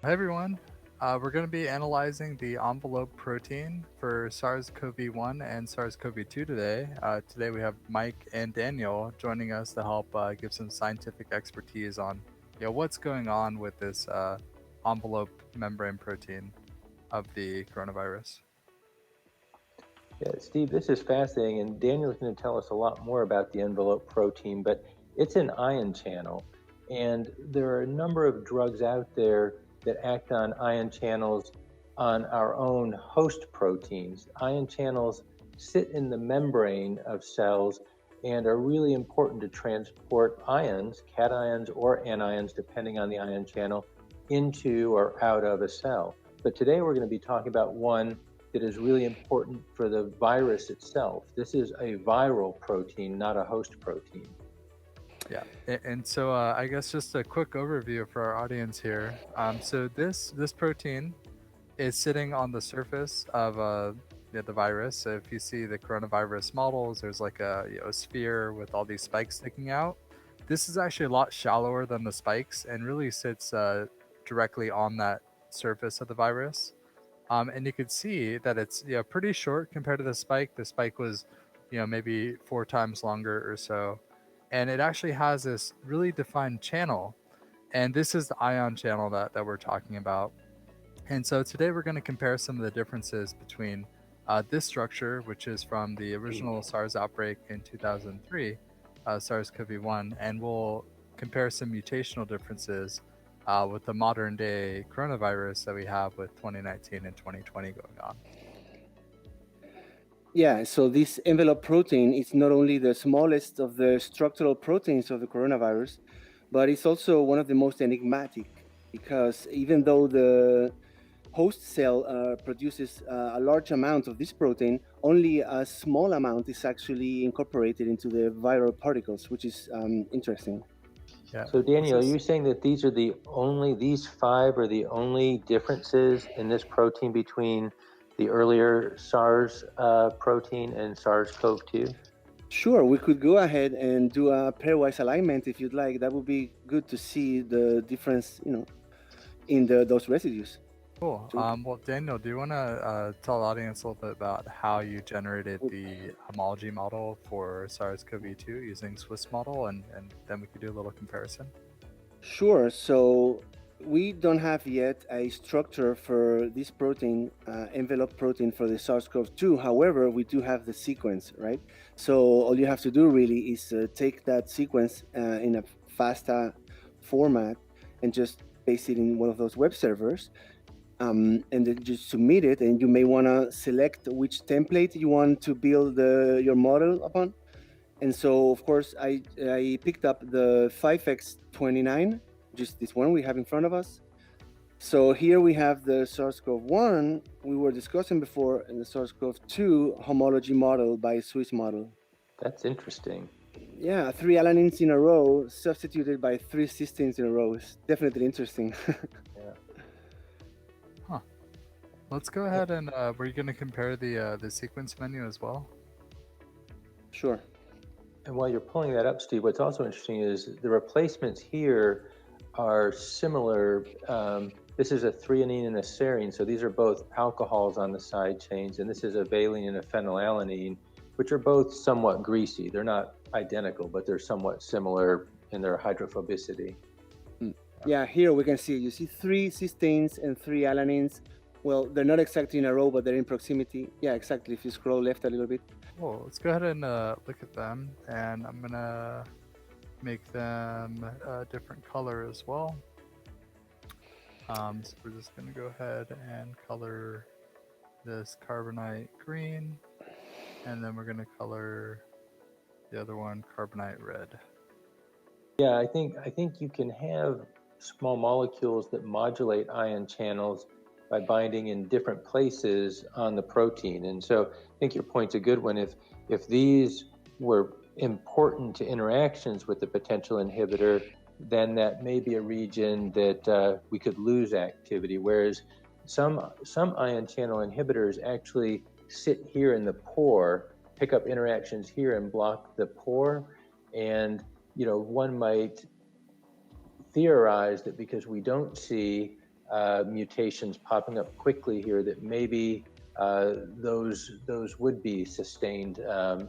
Hi everyone. We're going to be analyzing the envelope protein for SARS-CoV-1 and SARS-CoV-2 today. Today we have Mike and Daniel joining us to help give some scientific expertise on what's going on with this envelope membrane protein of the coronavirus. Yeah, Steve, this is fascinating, and Daniel's going to tell us a lot more about the envelope protein, but it's an ion channel, and there are a number of drugs out there that act on ion channels on our own host proteins. Ion channels sit in the membrane of cells and are really important to transport ions, cations or anions, depending on the ion channel, into or out of a cell. But today we're going to be talking about one that is really important for the virus itself. This is a viral protein, not a host protein. Yeah, and so I guess just a quick overview for our audience here. So this protein is sitting on the surface of the virus. So if you see the coronavirus models, there's like a sphere with all these spikes sticking out. This is actually a lot shallower than the spikes and really sits directly on that surface of the virus. And you could see that it's pretty short compared to the spike. The spike was maybe 4 times longer or so, and it actually has this really defined channel. And this is the ion channel that we're talking about. And so today we're going to compare some of the differences between this structure, which is from the original SARS outbreak in 2003, SARS-CoV-1, and we'll compare some mutational differences with the modern day coronavirus that we have with 2019 and 2020 going on. Yeah, so this envelope protein is not only the smallest of the structural proteins of the coronavirus, but it's also one of the most enigmatic because even though the host cell produces a large amount of this protein, only a small amount is actually incorporated into the viral particles, which is interesting. Yeah. So, Daniel, are you saying that these five are the only differences in this protein between the earlier SARS protein and SARS-CoV-2? Sure, we could go ahead and do a pairwise alignment if you'd like. That would be good to see the difference, in those residues. Cool. So Well, Daniel, do you want to tell the audience a little bit about how you generated the homology model for SARS-CoV-2 using Swiss model, and then we could do a little comparison? Sure. So we don't have yet a structure for this protein, envelope protein for the SARS-CoV-2. However, we do have the sequence, right? So all you have to do really is take that sequence in a FASTA format and just paste it in one of those web servers. And then just submit it, and you may want to select which template you want to build your model upon. And so, of course, I picked up the 5x29, just this one we have in front of us. So here we have the SARS-CoV-1 we were discussing before, and the SARS-CoV-2 homology model by Swiss model. That's interesting. Yeah, 3 alanines in a row substituted by 3 cysteines in a row is definitely interesting. Yeah. Huh. Let's go ahead and were you going to compare the sequence menu as well? Sure. And while you're pulling that up, Steve, what's also interesting is the replacements here are similar. This is a threonine and a serine, so these are both alcohols on the side chains, and this is a valine and a phenylalanine, which are both somewhat greasy. They're not identical, but they're somewhat similar in their hydrophobicity. Yeah, here we can see, you see 3 cysteines and 3 alanines. Well, they're not exactly in a row, but they're in proximity. Yeah, exactly. If you scroll left a little bit. Cool. Let's go ahead and look at them, and I'm going to make them a different color as well. So we're just going to go ahead and color this carbonite green, and then we're going to color the other one carbonite red. Yeah, I think you can have small molecules that modulate ion channels by binding in different places on the protein. And so I think your point's a good one. If these were important to interactions with the potential inhibitor, then that may be a region that we could lose activity. Whereas some ion channel inhibitors actually sit here in the pore, pick up interactions here and block the pore. And one might theorize that because we don't see mutations popping up quickly here that maybe those would be sustained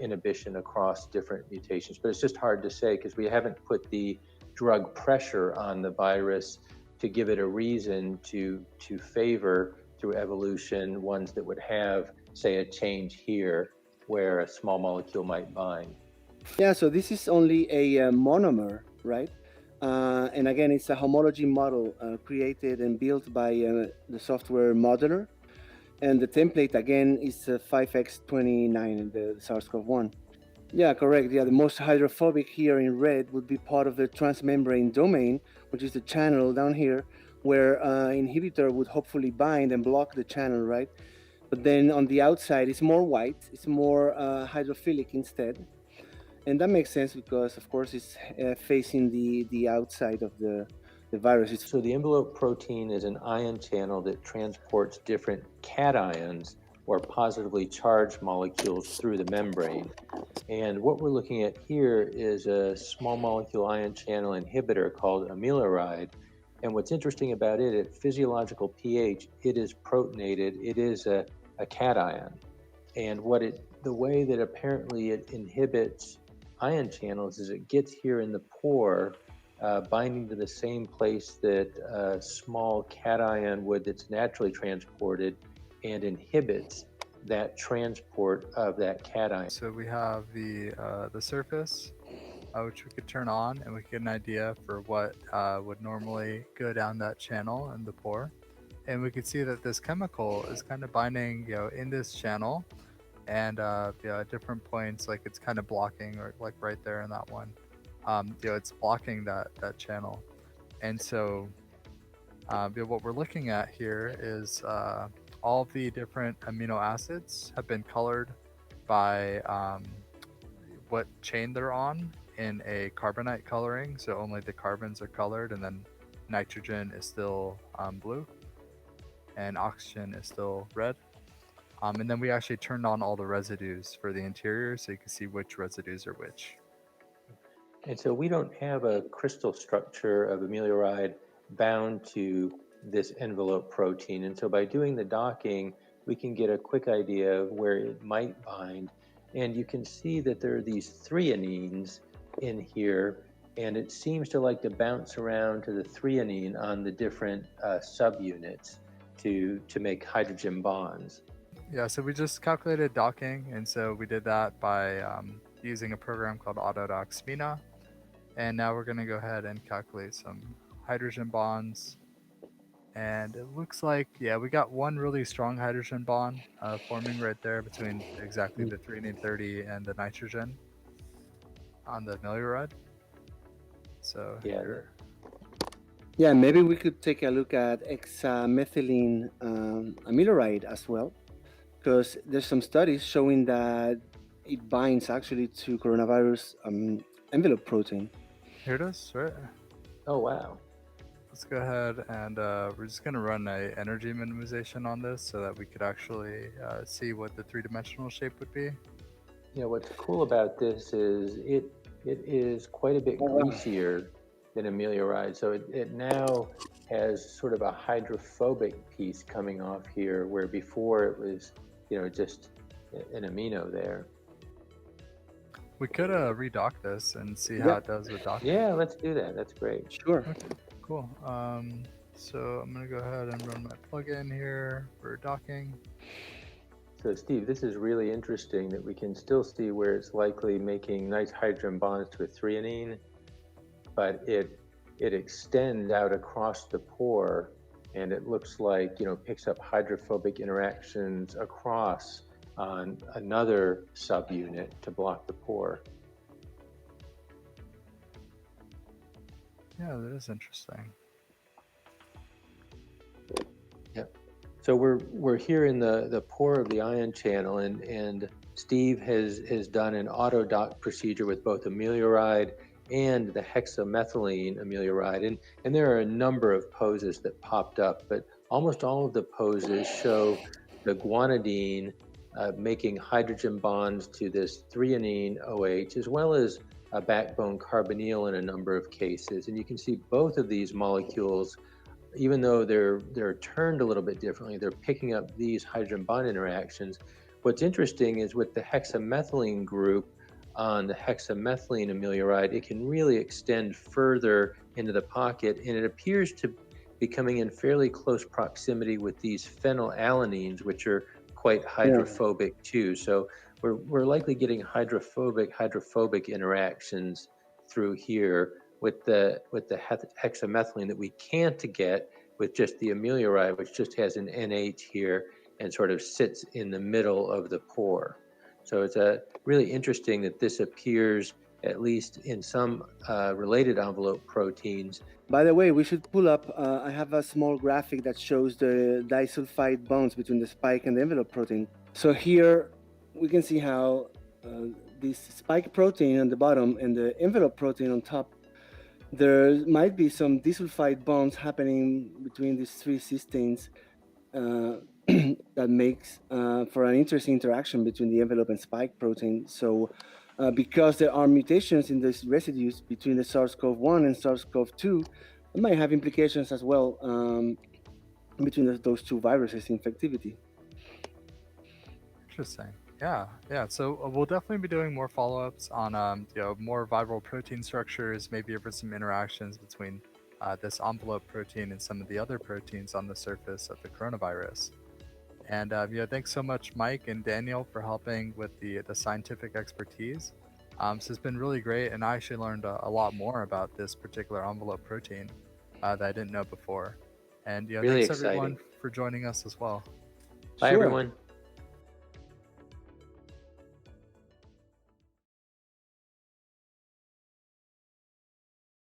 inhibition across different mutations. But it's just hard to say because we haven't put the drug pressure on the virus to give it a reason to favor through evolution ones that would have, say, a change here where a small molecule might bind. Yeah, so this is only a monomer, right? And again, it's a homology model created and built by the software modeler. And the template, again, is 5x29, the SARS-CoV-1. Yeah, correct. Yeah, the most hydrophobic here in red would be part of the transmembrane domain, which is the channel down here, where inhibitor would hopefully bind and block the channel, right? But then on the outside, it's more white. It's more hydrophilic instead. And that makes sense because, of course, it's facing the outside of the virus. So the envelope protein is an ion channel that transports different cations or positively charged molecules through the membrane. And what we're looking at here is a small molecule ion channel inhibitor called Amiloride. And what's interesting about it, at physiological pH, it is protonated. It is a cation. And the way that apparently it inhibits ion channels is it gets here in the pore, binding to the same place that a small cation would that's naturally transported, and inhibits that transport of that cation. So we have the surface, which we could turn on, and we get an idea for what would normally go down that channel in the pore. And we could see that this chemical is kind of binding, in this channel, and at different points, like it's kind of blocking, or like right there in that one, it's blocking that channel. And so, what we're looking at here is all of the different amino acids have been colored by what chain they're on in a carbonite coloring. So only the carbons are colored, and then nitrogen is still blue, and oxygen is still red. And then we actually turned on all the residues for the interior, so you can see which residues are which. And so we don't have a crystal structure of amiloride bound to this envelope protein. And so by doing the docking, we can get a quick idea of where it might bind. And you can see that there are these threonines in here, and it seems to like to bounce around to the threonine on the different subunits to make hydrogen bonds. Yeah, so we just calculated docking, and so we did that by using a program called AutoDock Smina. And now we're going to go ahead and calculate some hydrogen bonds. And it looks like, we got one really strong hydrogen bond forming right there between exactly the threonine 30 and the nitrogen on the Amiloride. So yeah, maybe we could take a look at hexamethylene amiloride as well, because there's some studies showing that it binds actually to coronavirus envelope protein. Here it is, right? Oh, wow. Let's go ahead and we're just going to run a energy minimization on this so that we could actually see what the three-dimensional shape would be. Yeah, what's cool about this is it is quite a bit greasier than Amiloride. So it now has sort of a hydrophobic piece coming off here, where before it was, just an amino there. We could redock this and see how it does with docking. Yeah, let's do that. That's great. Sure. Okay, cool. So I'm going to go ahead and run my plugin here for docking. So Steve, this is really interesting that we can still see where it's likely making nice hydrogen bonds to a threonine, but it extends out across the pore, and it looks like, picks up hydrophobic interactions across on another subunit to block the pore. Yeah, that is interesting. Yep. So we're here in the pore of the ion channel, and Steve has done an AutoDock procedure with both Amiloride and the hexamethylene Amiloride, and there are a number of poses that popped up, but almost all of the poses show the guanidine making hydrogen bonds to this threonine OH, as well as a backbone carbonyl in a number of cases. And you can see both of these molecules even though they're turned a little bit differently, they're picking up these hydrogen bond interactions. What's interesting is with the hexamethylene group on the hexamethylene amiloride, it can really extend further into the pocket, and it appears to be coming in fairly close proximity with these phenylalanines, which are quite hydrophobic too. So we're likely getting hydrophobic interactions through here with the hexamethylene that we can't get with just the amiloride, which just has an NH here and sort of sits in the middle of the pore. So it's really interesting that this appears, at least in some related envelope proteins. By the way, we should pull up, I have a small graphic that shows the disulfide bonds between the spike and the envelope protein. So here we can see how this spike protein on the bottom and the envelope protein on top, there might be some disulfide bonds happening between these three cysteines that makes for an interesting interaction between the envelope and spike protein. So because there are mutations in these residues between the SARS-CoV-1 and SARS-CoV-2, it might have implications as well between those two viruses' infectivity. Interesting. Yeah. So we'll definitely be doing more follow-ups on more viral protein structures, maybe over some interactions between this envelope protein and some of the other proteins on the surface of the coronavirus. And thanks so much, Mike and Daniel, for helping with the scientific expertise. So it's been really great, and I actually learned a lot more about this particular envelope protein that I didn't know before. And really thanks exciting. everyone for joining us as well. Bye, everyone.